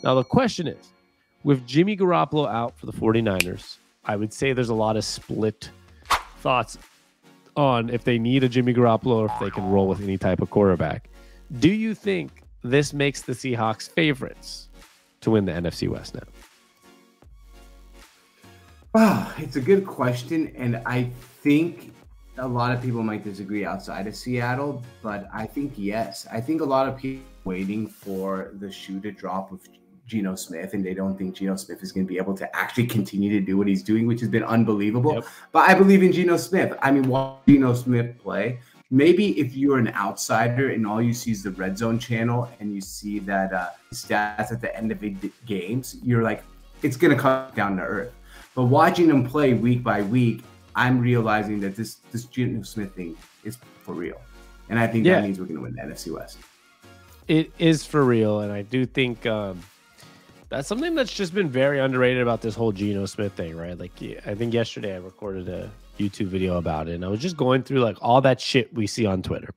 Now, the question is, with Jimmy Garoppolo out for the 49ers, I would say there's a lot of split thoughts on if they need a Jimmy Garoppolo or if they can roll with any type of quarterback. Do you think this makes the Seahawks favorites to win the NFC West now? Wow, it's a good question, and I think a lot of people might disagree outside of Seattle, but I think yes. I think a lot of people are waiting for the shoe to drop with Geno Smith, and they don't think Geno Smith is going to be able to actually continue to do what he's doing, which has been unbelievable. Yep. But I believe in Geno Smith. I mean, watch Geno Smith play. Maybe if you're an outsider and all you see is the Red Zone channel and you see that stats at the end of games, you're like, it's going to come down to earth. But watching him play week by week, I'm realizing that this Geno Smith thing is for real. And I think that means we're going to win the NFC West. It is for real. And I do think that's something that's just been very underrated about this whole Geno Smith thing, right? Like, I think yesterday I recorded a YouTube video about it, and I was just going through like all that shit we see on Twitter.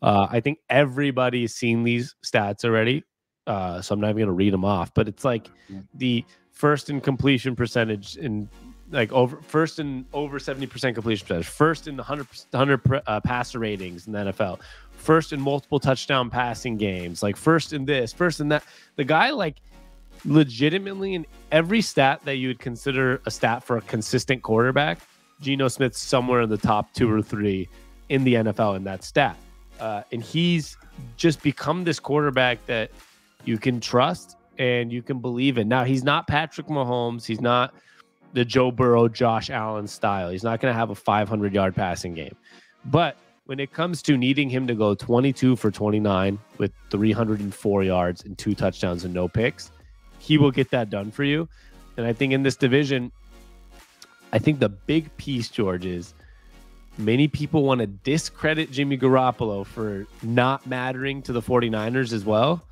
I think everybody's seen these stats already. So I'm not even going to read them off, but it's like the first in completion percentage in like first in over 70% completion percentage, first in the 100 passer ratings in the NFL, first in multiple touchdown passing games, like first in this, first in that. The guy, like, legitimately in every stat that you would consider a stat for a consistent quarterback, Geno Smith's somewhere in the top 2 or 3 in the NFL in that stat. And he's just become this quarterback that you can trust and you can believe in. Now, he's not Patrick Mahomes. He's not the Joe Burrow, Josh Allen style. He's not going to have a 500-yard passing game. But when it comes to needing him to go 22 for 29 with 304 yards and 2 touchdowns and no picks, he will get that done for you. And I think in this division, I think the big piece, George, is many people want to discredit Jimmy Garoppolo for not mattering to the 49ers as well,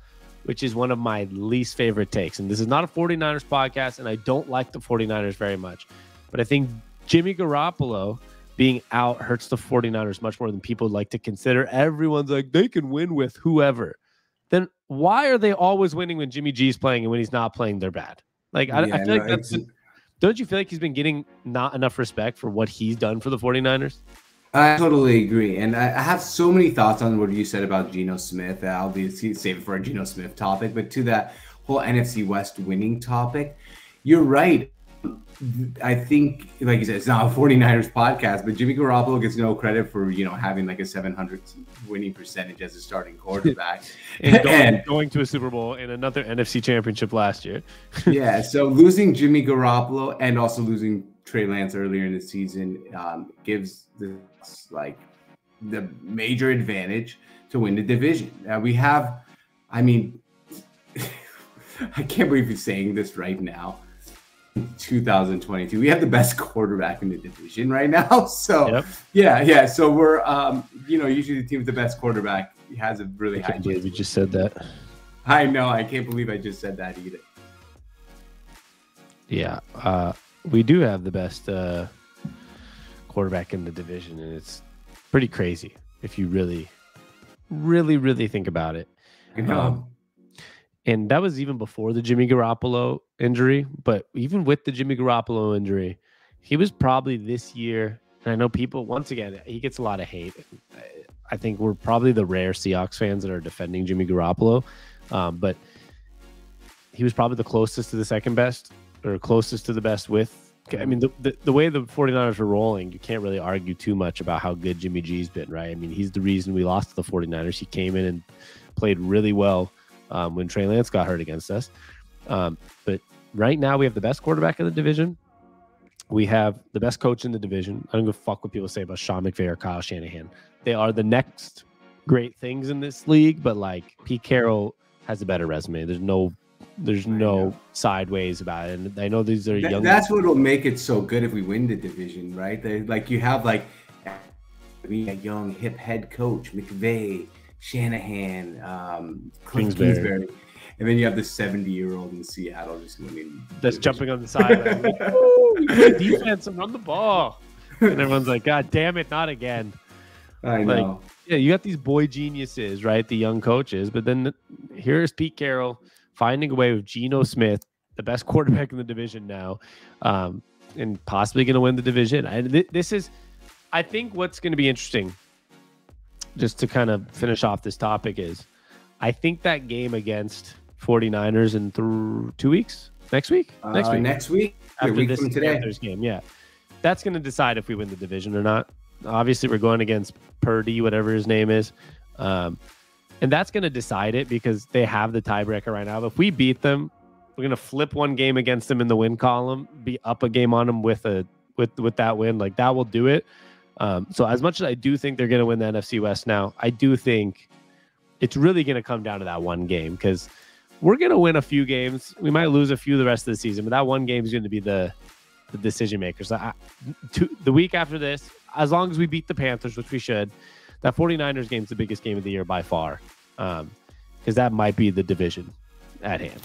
which is one of my least favorite takes. And this is not a 49ers podcast, and I don't like the 49ers very much. But I think Jimmy Garoppolo being out hurts the 49ers much more than people like to consider. Everyone's like, they can win with whoever. Then why are they always winning when Jimmy G's playing, and when he's not playing, they're bad? Like, I feel like that's... Don't you feel like he's been getting not enough respect for what he's done for the 49ers? I totally agree. And I have so many thoughts on what you said about Geno Smith. I'll save it for a Geno Smith topic. But to that whole NFC West winning topic, you're right. I think, like you said, it's not a 49ers podcast, but Jimmy Garoppolo gets no credit for, having like a 700 winning percentage as a starting quarterback. and going to a Super Bowl and another NFC championship last year. Yeah, so losing Jimmy Garoppolo and also losing Trey Lance earlier in the season gives this like the major advantage to win the division. We have, I mean, I can't believe you're saying this right now. 2022, we have the best quarterback in the division right now. So yeah. So we're usually the team with the best quarterback has a really high chance. You just said that. I know. I can't believe I just said that either. Yeah, we do have the best quarterback in the division, and it's pretty crazy if you really, really, really think about it. And that was even before the Jimmy Garoppolo injury. But even with the Jimmy Garoppolo injury, he was probably this year. And I know people, once again, he gets a lot of hate. I think we're probably the rare Seahawks fans that are defending Jimmy Garoppolo. But he was probably the closest to the second best, or closest to the best with. I mean, the way the 49ers are rolling, you can't really argue too much about how good Jimmy G's been, right? I mean, he's the reason we lost to the 49ers. He came in and played really well when Trey Lance got hurt against us. But right now we have the best quarterback in the division. We have the best coach in the division. I don't give a fuck what people say about Sean McVay or Kyle Shanahan. They are the next great things in this league, but like Pete Carroll has a better resume. There's no sideways about it. And I know these are young. That's what will make it so good if we win the division, right? Like you have like a young hip head coach, McVay, Shanahan, Kingsbury, and then you have the 70-year-old in Seattle just winning. That's jumping on the sideline. Like, oh, we play defense and run the ball. And everyone's like, God damn it, not again. I know. Like, yeah, you got these boy geniuses, right? The young coaches. But then here's Pete Carroll, finding a way with Geno Smith, the best quarterback in the division now, and possibly going to win the division. I think what's going to be interesting, just to kind of finish off this topic, is I think that game against 49ers in 2 weeks, next week, next week, after this Panthers game, yeah, that's going to decide if we win the division or not. Obviously, we're going against Purdy, whatever his name is, and that's going to decide it because they have the tiebreaker right now. But if we beat them, we're going to flip one game against them in the win column, be up a game on them with that win. Like, that will do it. So as much as I do think they're going to win the NFC West now, I do think it's really going to come down to that one game, because we're going to win a few games. We might lose a few the rest of the season, but that one game is going to be the decision maker. So the week after this, as long as we beat the Panthers, which we should, that 49ers game is the biggest game of the year by far, because that might be the division at hand.